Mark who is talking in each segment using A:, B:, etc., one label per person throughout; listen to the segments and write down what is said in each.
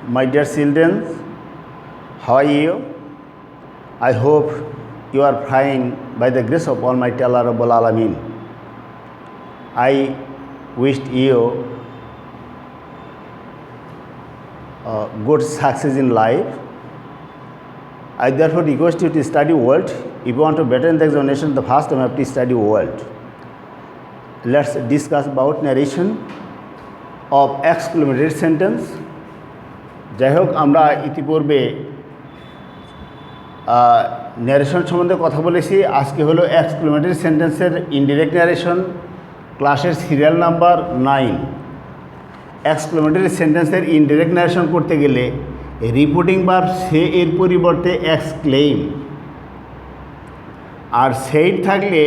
A: My dear children, how are you? I hope you are fine by the grace of Almighty Allah Rabbul Alameen. I wished you good success in life. I therefore request you to study world. If you want to better in the examination, the first time you have to study world. Let's discuss about narration of exclamatory sentence. যাই হোক, আমরা ইতিপূর্বে narration সম্বন্ধে কথা বলেছি। আজকে হলো exclamatory সেন্টেন্সের ইনডিরেক্ট ন্যারেশন, ক্লাসের সিরিয়াল নাম্বার 9। এক্সক্লেমেটরি সেন্টেন্সের ইনডিরেক্ট ন্যারেশন করতে গেলে রিপোর্টিং ভার্ব সে এর পরিবর্তে এক্সক্লেইম, আর সেইড থাকলে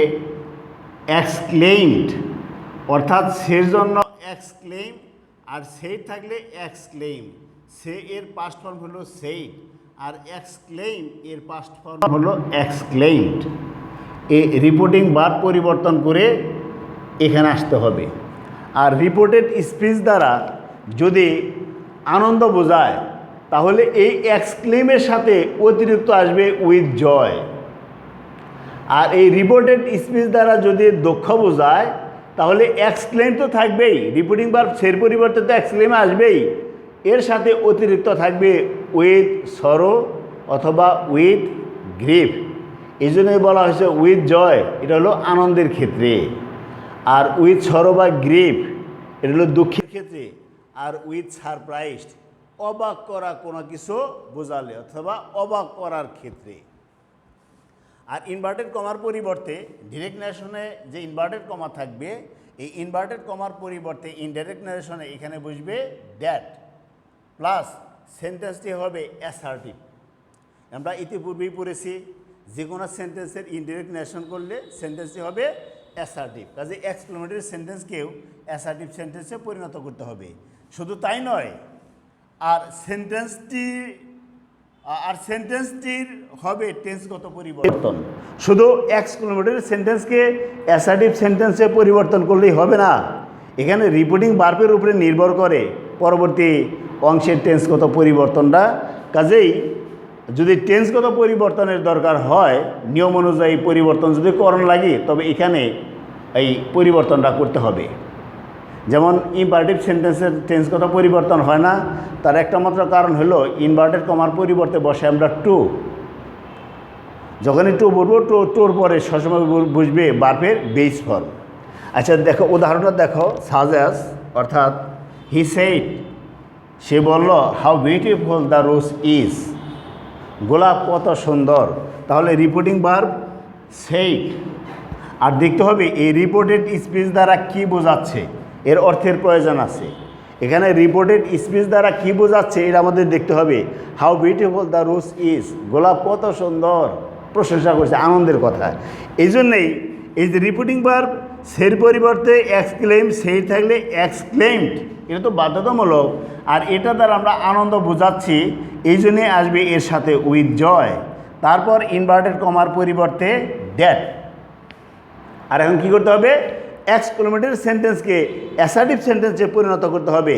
A: এক্সক্লেইমড, অর্থাৎ সের জন্য এক্সক্লেইম আর সেইড থাকলে এক্সক্লেইম। সে এর পাস্ট ফর্ম হলো সেইড আর এক্সক্লেইম এর পাস্ট ফর্ম হলো এক্সক্লেইমড। এই রিপোর্টিং ভার্ব পরিবর্তন করে এখানে আসতে হবে। আর রিপোর্টেড স্পিচ দ্বারা যদি আনন্দ বোঝায় তাহলে এই এক্সক্লেইমের সাথে অতিরিক্ত আসবে উইথ জয়। আর এই রিপোর্টেড স্পিচ দ্বারা যদি দুঃখ বোঝায় তাহলে এক্সক্লেইম তো থাকবেই, রিপোর্টিং ভার্ব সের পরিবর্তে তো এক্সক্লেইম আসবেই, এর সাথে অতিরিক্ত থাকবে উইথ সরো অথবা উইথ গ্রিফ। এই জন্যই বলা হয়েছে উইথ জয়, এটা হলো আনন্দের ক্ষেত্রে। আর উইথ সরো বা গ্রিফ এটা হলো দুঃখের ক্ষেত্রে। আর উইথ সারপ্রাইজড অবাক করা কোনো কিছু বোঝালে অথবা অবাক করার ক্ষেত্রে। আর ইনভার্টেড কমার পরিবর্তে ডিরেক্ট ন্যারেশনে যে ইনভার্টেড কমা থাকবে, এই ইনভার্টেড কমার পরিবর্তে ইনডাইরেক্ট ন্যারেশনে এখানে বুঝবে দ্যাট প্লাস সেন্টেন্সটি হবে অ্যাসার্টিভ। আমরা ইতিপূর্বেই পড়েছি যে কোনো সেন্টেন্সের ইনডাইরেক্ট ন্যারেশন করলে সেন্টেন্সটি হবে অ্যাসার্টিভ। কাজে এক্সক্লেমেটরি সেন্টেন্সকেও অ্যাসার্টিভ সেন্টেন্সে পরিণত করতে হবে। শুধু তাই নয়, আর সেন্টেন্সটির হবে টেন্সগত পরিবর্তন। শুধু এক্সক্লেমেটরি সেন্টেন্সকে অ্যাসার্টিভ সেন্টেন্সে পরিবর্তন করলেই হবে না, এখানে রিপোর্টিং ভার্বের উপরে নির্ভর করে পরবর্তী অংশের টেন্সগত পরিবর্তনটা। কাজেই যদি টেন্সগত পরিবর্তনের দরকার হয়, নিয়ম অনুযায়ী পরিবর্তন যদি করণ লাগে, তবে এখানে এই পরিবর্তনটা করতে হবে। যেমন ইম্পারেটিভ সেন্টেন্সের টেন্সগত পরিবর্তন হয় না, তার একটা মাত্র কারণ হলো ইনভার্টেড কমার পরিবর্তে বসে আমরা টু। যখনই টু বলবো, টুর পরে সবসময় বুঝবে ভার্বের বেস ফর্ম। আচ্ছা দেখো, উদাহরণটা দেখো। সাজেস অর্থাৎ হি সেইড, সে বলল how beautiful the rose is, গোলাপ কত সুন্দর। তাহলে রিপোর্টিং ভার্ব সেইড। আর দেখতে হবে এই রিপোর্টেড স্পিচ দ্বারা কি বোঝাচ্ছে, এর অর্থের প্রয়োজন আছে। এখানে রিপোর্টেড স্পিচ দ্বারা কি বোঝাচ্ছে এটা আমাদের দেখতে হবে। How beautiful the rose is, গোলাপ কত সুন্দর, প্রশংসা করছে, আনন্দের কথা। এই জন্যেই এই যে রিপোর্টিং ভার্ব সের পরিবর্তে এক্সক্লেইম, সেই থাকলে এক্সক্লেইমড, এটা তো বাধ্যতামূলক। আর এটা দ্বারা আমরা আনন্দ বোঝাচ্ছি, এই জন্যে আসবে এর সাথে উইথ জয়। তারপর ইনভার্টেড কমার পরিবর্তে দ্যাট। আর এখন কী করতে হবে, এক্সক্লেমেটরি সেন্টেন্সকে অ্যাসার্টিভ সেন্টেন্সে পরিণত করতে হবে।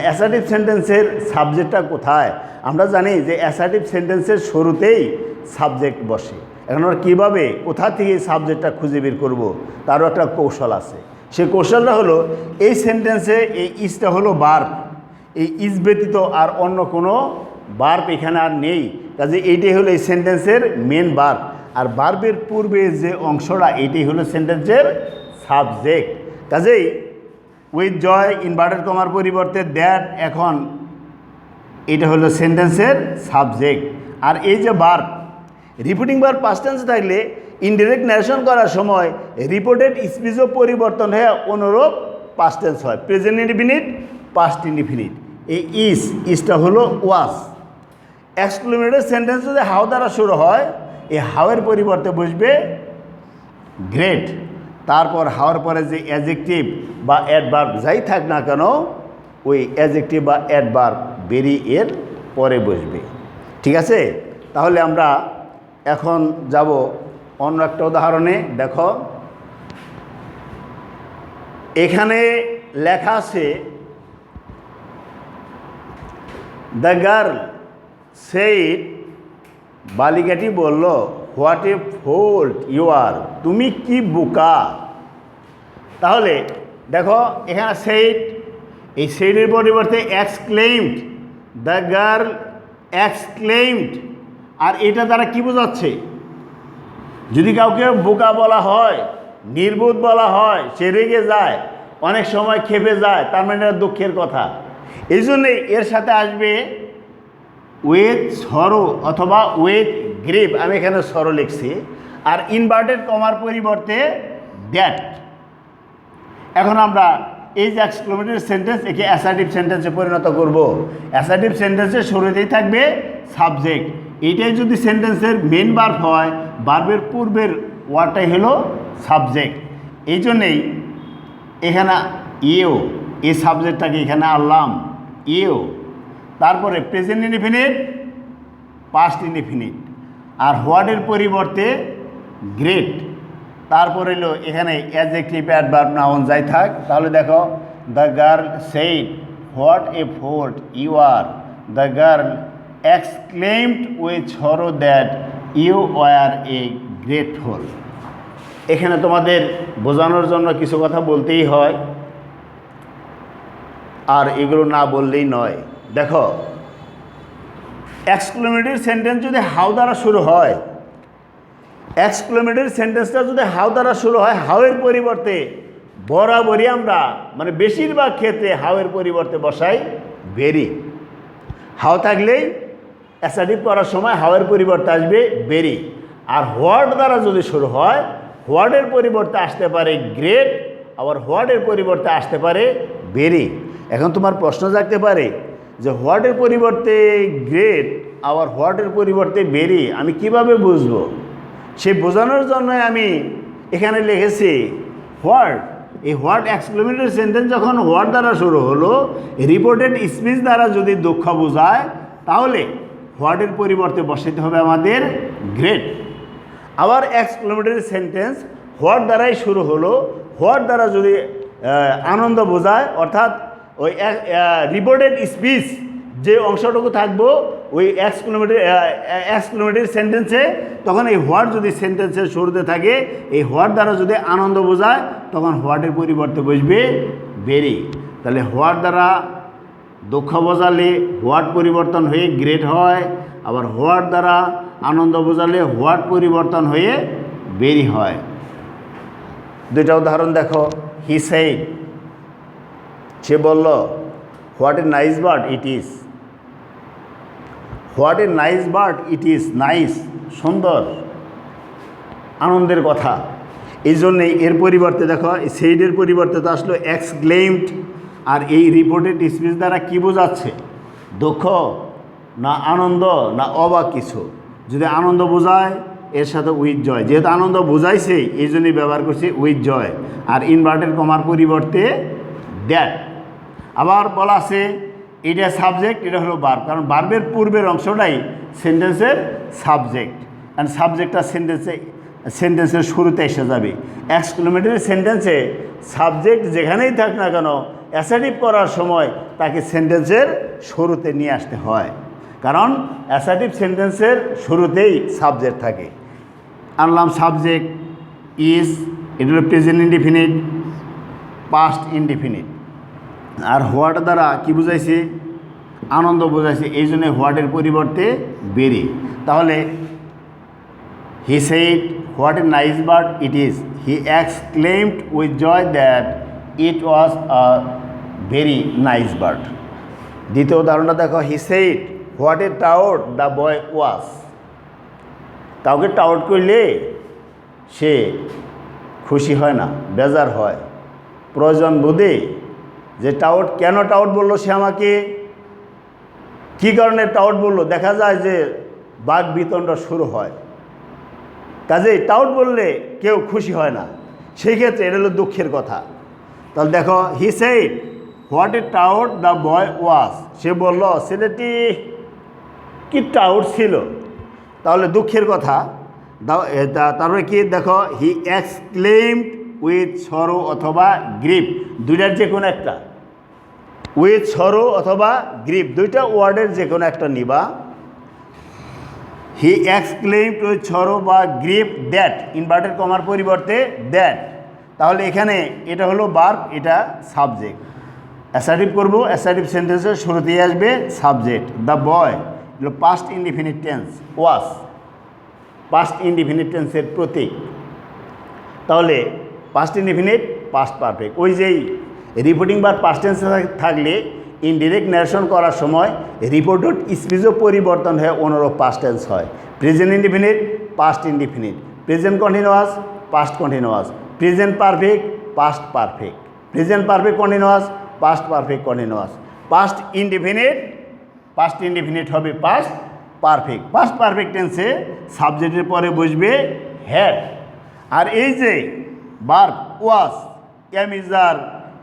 A: অ্যাসার্টিভ সেন্টেন্সের সাবজেক্টটা কোথায়? আমরা জানি যে অ্যাসার্টিভ সেন্টেন্সের শুরুতেই সাবজেক্ট বসে। এখন আমরা কীভাবে, কোথা থেকে সাবজেক্টটা খুঁজে বের করব, তারও একটা কৌশল আছে। সেই কৌশলটা হলো এই সেন্টেন্সে এই ইজটা হলো ভার্ব, এই ইজ ব্যতীত আর অন্য কোনো ভার্ব এখানে আর নেই। কাজে এইটাই হলো এই সেন্টেন্সের মেন ভার্ব। আর ভার্বের পূর্বে যে অংশটা, এইটাই হলো সেন্টেন্সের সাবজেক্ট। কাজেই উইথ জয় ইনভার্টেড কমার পরিবর্তে দ্যাট, এখন এটা হলো সেন্টেন্সের সাবজেক্ট। আর এই যে ভার্ব, রিপোর্টিং ভার্ব পাস্ট টেন্সে থাকলে ইনডিরেক্ট ন্যারেশন করার সময় রিপোর্টেড স্পিচও পরিবর্তন হয়ে অনুরূপ পাস্ট টেন্স হয়। Present indefinite, past indefinite. এই ইজটা হলো ওয়াজ। এক্সক্লেমেটরি সেন্টেন্স যদি হাউ দ্বারা শুরু হয়, এই হাউয়ের পরিবর্তে বসবে গ্রেট। তারপর হাওয়ার পরে যে অ্যাডজেক্টিভ বা অ্যাডভার্ব যাই থাক না কেন, ওই অ্যাডজেক্টিভ বা অ্যাডভার্ব বেরি এর পরে বসবে। ঠিক আছে? তাহলে আমরা এখন যাব অন্য একটা উদাহরণে। দেখো, এখানে লেখা আছে দ্য গার্ল সেইড, বালিকাটি বলল, হোয়াট এ ফোল্ট ইউ আর, তুমি কি বোকা। তাহলে দেখো এখানে সেইড, এই সেইডের পরিবর্তে এক্সক্লেইমড, দ্য গার্ল এক্সক্লেইমড, আর এটা দ্বারা কি বোঝাচ্ছে? যদি কাউকে বোকা বলা হয়, নির্বোধ বলা হয়, সে রেগে যায়, অনেক সময় ক্ষেপে যায়, তার মানে এটা দুঃখের কথা। এই জন্যেই এর সাথে আসবে উইথ সরো অথবা উইথ গ্রিভ, আমি এখানে সরো লিখছি, আর ইনভার্টেড কমার পরিবর্তে দ্যাট। এখন আমরা এই যে এক্সক্লেমেটরি সেন্টেন্স, একে অ্যাসার্টিভ সেন্টেন্সে পরিণত করব। অ্যাসার্টিভ সেন্টেন্সের শুরুতেই থাকবে সাবজেক্ট। এইটাই যদি সেন্টেন্সের মেন ভার্ব হয়, ভার্বের পূর্বের ওয়ার্ডটাই হলো সাবজেক্ট। এই জন্যেই এখানে ইউ, এই সাবজেক্টটাকে এখানে আনলাম ইউ, তারপরে প্রেজেন্ট ইনডিফিনিট, পাস্ট ইনডিফিনিট, আর হোয়াটের পরিবর্তে গ্রেট, তারপরে হলো এখানে অ্যাডজেক্টিভ অ্যাডভার্ব নাউন যাই থাক। তাহলে দেখো, the girl said what a fault you are, the girl exclaimed with sorrow that you were a grateful. এখানে তোমাদের বোঝানোর জন্য কিছু কথা বলতেই হয়, আর এগুলো না বললেই নয়। দেখো, এক্সক্লেমেটরি সেন্টেন্স যদি হাউ দ্বারা শুরু হয়, এক্সক্লেমেটরি সেন্টেন্সটা যদি হাউ দ্বারা শুরু হয়, হাউয়ের পরিবর্তে বরাবরই আমরা, মানে বেশিরভাগ ক্ষেত্রে হাউয়ের পরিবর্তে বসাই ভেরি। হাউ থাকলেই অ্যাসার্টিভ করার সময় হাউয়ের পরিবর্তে আসবে ভেরি। আর হোয়াট দ্বারা যদি শুরু হয়, হোয়াটের পরিবর্তে আসতে পারে গ্রেট, আবার হোয়াটের পরিবর্তে আসতে পারে ভেরি। এখন তোমার প্রশ্ন জাগতে পারে যে হোয়াটের পরিবর্তে গ্রেট আবার হোয়াটের পরিবর্তে ভেরি আমি কিভাবে বুঝবো? সে বোঝানোর জন্য আমি এখানে লিখেছি হোয়াট। এই হোয়াট এক্সক্লেমেটরি সেন্টেন্স যখন হোয়াট দ্বারা শুরু হলো, রিপোর্টেড স্পিচ দ্বারা যদি দুঃখ বোঝায়, তাহলে হোয়াটের পরিবর্তে বসাতে হবে আমাদের গ্রেট। আবার এক্সক্লেমেটরি সেন্টেন্স হোয়াট দ্বারাই শুরু হলো, হোয়াট দ্বারা যদি আনন্দ বোঝায়, অর্থাৎ ওই রিপোর্টেড স্পিচ যে অংশটুকু থাকবো ওই এক্সক্লেমেটরি সেন্টেন্সে, তখন এই হোয়াট যদি সেন্টেন্সের শুরুতে থাকে, এই হোয়াট দ্বারা যদি আনন্দ বোঝায়, তখন হোয়াটের পরিবর্তে বসবে ভেরি। তাহলে হোয়াট দ্বারা দুঃখ বোঝালে হোয়াট পরিবর্তন হয়ে গ্রেট হয়, আবার হোয়াট দ্বারা আনন্দ বোঝালে হোয়াট পরিবর্তন হয়ে ভেরি হয়। দুইটা উদাহরণ দেখো। হি সেইড, সে বলল, what a nice bird it is. What a nice bird it is, nice সুন্দর, আনন্দের কথা। এই জন্যেই এর পরিবর্তে দেখো, সেইডের পরিবর্তে তো আসলো এক্সক্লেইমড। আর এই রিপোর্টেড স্পিচ দ্বারা কী বোঝাচ্ছে? দুঃখ না আনন্দ না অবাক কিছু। যদি আনন্দ বোঝায়, এর সাথে উইথ জয়, যেহেতু আনন্দ বোঝাইছে এই জন্যই ব্যবহার করছি উইথ জয়। আর ইনভার্টেড কমার পরিবর্তে দ্যাট। আবার বলা আছে এটা সাবজেক্ট, এটা হলো ভার্ব, কারণ ভার্বের পূর্বের অংশটাই সেন্টেন্সের সাবজেক্ট, অ্যান্ড সাবজেক্টটা সেন্টেন্সের শুরুতে এসে যাবে। এক্সক্লেমেটরি সেন্টেন্সে সাবজেক্ট যেখানেই থাক না কেন, অ্যাসার্টিভ করার সময় তাকে সেন্টেন্সের শুরুতে নিয়ে আসতে হয়, কারণ অ্যাসার্টিভ সেন্টেন্সের শুরুতেই সাবজেক্ট থাকে। আনলাম সাবজেক্ট ইজ, এটা হলো প্রেজেন্ট ইনডিফিনিট, পাস্ট ইনডিফিনিট। আর হোয়াট দ্বারা কি বুঝাইছে? আনন্দ বোঝাইছে, এই জন্য হোয়াটের পরিবর্তে ভেরি। তাহলে he said what a nice bird it is, he exclaimed with joy that it was a very nice bird. দ্বিতীয় উদাহরণটা দেখো। He said what a tout the boy was. কাউকে টাউট করলে সে খুশি হয় না, বেজার হয়। প্রয়োজন বোধে যে টাউট, কেন টাউট বললো সে আমাকে, কী কারণে টাউট বললো, দেখা যায় যে বাক বিতণ্ডা শুরু হয়। কাজেই টাউট বললে কেউ খুশি হয় না, সেই ক্ষেত্রে এটা হলো দুঃখের কথা। তাহলে দেখো, he said what a tout the boy was, সে বলল ছেলেটি কি টাউট ছিল, তাহলে দুঃখের কথা। তারপরে কি দেখো, হি এক্সক্লেইমড উইথ সরো অথবা গ্রিপ, দুইটার যে কোনো একটা। উইথ সরো অথবা গ্রিপ, দুইটা ওয়ার্ডের যে কোনো একটা নিবা। হি এক্সক্লেইমড উইথ সরো বা গ্রিপ দ্যাট, ইনভার্টেড কমার পরিবর্তে দ্যাট, তাহলে এখানে এটা হলো ভার্ব, এটা সাবজেক্ট। অ্যাসার্টিভ করবো, অ্যাসার্টিভ সেন্টেন্সের শুরুতেই আসবে সাবজেক্ট। দ্য বয় হলো পাস্ট ইনডিফিনিট টেন্স, ওয়াজ পাস্ট ইনডিফিনিট টেন্সের প্রতীক। তাহলে পাস্ট ইনডিফিনিট পাস্ট পারফেক্ট, ওই যেই রিপোর্টিং বা পাস্ট টেন্সে থাকলে ইনডিরেক্ট ন্যারেশন করার সময় রিপোর্টেড স্পিচও পরিবর্তন হয়ে অনুরূপ পাস্ট টেন্স হয়। Present indefinite past indefinite, present continuous past continuous, present perfect past perfect, present perfect continuous past perfect continuous. Past indefinite হবে পাস্ট পারফেক্ট। পাস্ট পারফেক্ট টেন্সে সাবজেক্টের পরে বসবে হ্যাড। আর এই যে ভার্ব ওয়াজ, ক্যামিজার,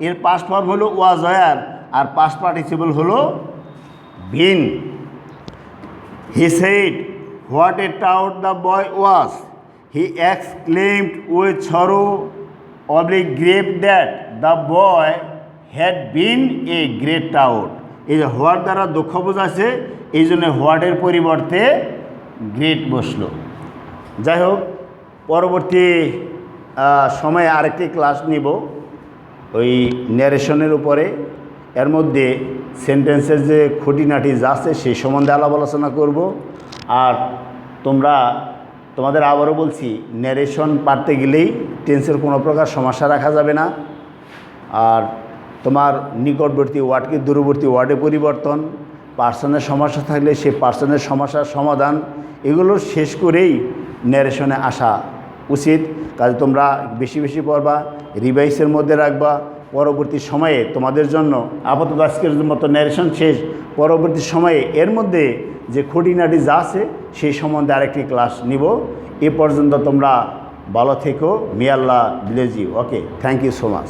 A: এর পাস্ট ফর্ম হলো ওয়াজ ওয়ার, আর পাস্ট পার্টিসিপল হলো been. He said what a tout the boy was, he exclaimed with sorrow oblique grief that the boy had been a great tout. এই যে what দ্বারা দুঃখ বোঝাচ্ছে, এই জন্য হোয়াটের পরিবর্তে গ্রেট বসলো। যাই হোক, পরবর্তী সময়ে আরেকটি ক্লাস নিব ওই ন্যারেশনের উপরে। এর মধ্যে সেন্টেন্সের যে খুঁটিনাটি যা আছে সেই সম্বন্ধে আলাপ আলোচনা করব। আর তোমাদের আবারও বলছি, ন্যারেশন পারতে গেলেই টেন্সের কোনো প্রকার সমস্যা রাখা যাবে না। আর তোমার নিকটবর্তী ওয়ার্ডকে দূরবর্তী ওয়ার্ডে পরিবর্তন, পার্সনের সমস্যা থাকলে সেই পার্সনের সমস্যার সমাধান, এগুলো শেষ করেই ন্যারেশনে আসা উচিত। কাজে তোমরা বেশি বেশি পড়বা, রিভাইসের মধ্যে রাখবা। পরবর্তী সময়ে তোমাদের জন্য আপাতত আজকের মতো ন্যারেশন শেষ, পরবর্তী সময়ে এর মধ্যে যে খুঁটিনাটি যা আছে সেই সম্বন্ধে আরেকটি ক্লাস নিব। এ পর্যন্ত তোমরা ভালো থেকো। মে আল্লাহ bless you. Okay, thank you so much.